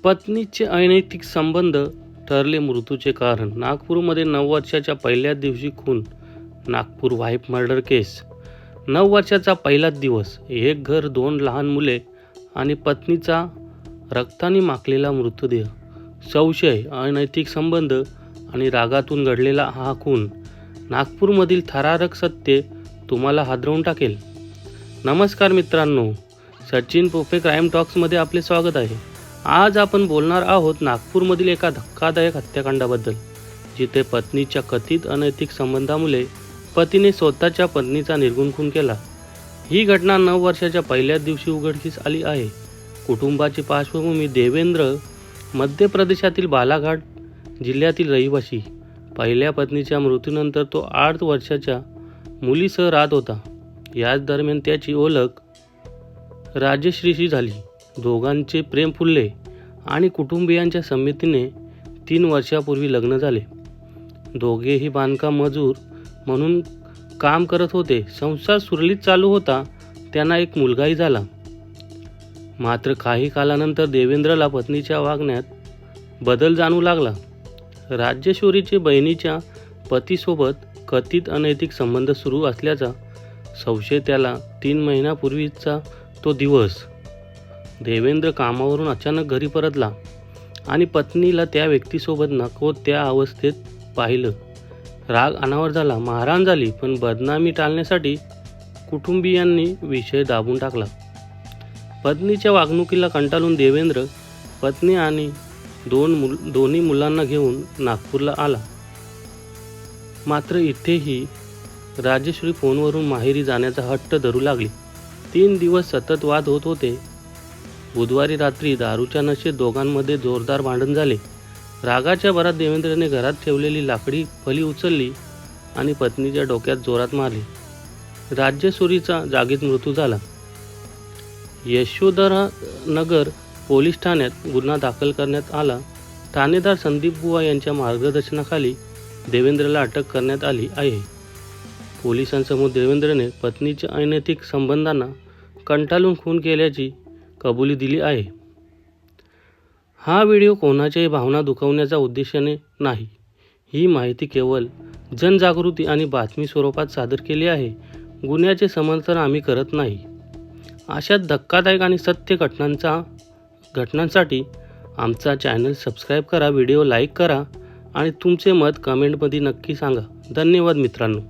पत्नीचे अनैतिक संबंध ठरले मृत्यूचे कारण. नागपूरमध्ये 9 वर्षाच्या पहिल्याच दिवशी खून. नागपूर वाईफ मर्डर केस. 9 वर्षाचा पहिलाच दिवस. एक घर, 2 लहान मुले आणि पत्नीचा रक्ताने माखलेला मृतदेह. संशय, अनैतिक संबंध आणि रागातून घडलेला हा खून. नागपूरमधील थरारक सत्य तुम्हाला हादरवून टाकेल. नमस्कार मित्रांनो, सचिन पोफे क्राईम टॉक्समध्ये आपले स्वागत आहे. आज आपण बोलणार आहोत नागपूरमधील एका धक्कादायक हत्याकांडाबद्दल, जिथे पत्नीच्या कथित अनैतिक संबंधामुळे पतीने स्वतःच्या पत्नीचा निर्घृण खून केला. ही घटना 9 वर्षाच्या पहिल्याच दिवशी उघडकीस आली आहे. कुटुंबाची पार्श्वभूमी. देवेंद्र मध्य प्रदेशातील बालाघाट जिल्ह्यातील रहिवासी. पहिल्या पत्नीच्या मृत्यूनंतर तो 8 वर्षाच्या मुलीसह राहत होता. याच दरम्यान त्याची ओळख राजश्रीशी झाली. दोघांचे प्रेम फुलले आणि कुटुंबियांच्या संमतीने 3 वर्षापूर्वी लग्न झाले. दोघेही बांधकाम मजूर म्हणून काम करत होते. संसार सुरळीत चालू होता. त्यांना एक मुलगाही झाला. मात्र काही कालानंतर देवेंद्रला पत्नीच्या वागण्यात बदल जाणवू लागला. राजेश्वरीचे बहिणीच्या पतीसोबत कथित अनैतिक संबंध सुरू असल्याचा संशय त्याला. 3 महिन्यापूर्वीचा तो दिवस. देवेंद्र कामावरून अचानक घरी परतला आणि पत्नीला त्या व्यक्तीसोबत नको त्या अवस्थेत पाहिलं. राग अनावर झाला, मारहाण झाली. पण बदनामी टाळण्यासाठी कुटुंबियांनी विषय दाबून टाकला. पत्नीच्या वागणुकीला कंटाळून देवेंद्र पत्नी आणि दोन्ही मुलांना घेऊन नागपूरला आला. मात्र इथेही राजेश्वरी फोनवरून माहेरी जाण्याचा हट्ट धरू लागली. 3 दिवस सतत वाद होत होते. बुधवारी रात्री दारूच्या नशेत दोघांमध्ये जोरदार भांडण झाले. रागाच्या भरात देवेंद्रने घरात ठेवलेली लाकडी फळी उचलली आणि पत्नीच्या डोक्यात जोरात मारली. राजेश्वरीचा जागीच मृत्यू झाला. यशोधरानगर पोलीस ठाण्यात गुन्हा दाखल करण्यात आला. ठाणेदार संदीप बुवा यांच्या मार्गदर्शनाखाली देवेंद्रला अटक करण्यात आली आहे. पोलिसांसमोर देवेंद्रने पत्नीच्या अनैतिक संबंधांना कंटाळून खून केल्याची कबुली दिली आहे. हा व्हिडिओ कोणाच्याही भावना दुखावण्याच्या उद्देशाने नाही. ही माहिती केवळ जनजागृती आणि बातमी स्वरूपात सादर केली आहे. गुन्ह्याचे समर्थन आम्ही करत नाही. अशाच धक्कादायक आणि सत्य घटनांसाठी आमचा चॅनल सबस्क्राईब करा, व्हिडिओ लाईक करा आणि तुमचे मत कमेंटमध्ये नक्की सांगा. धन्यवाद मित्रांनो.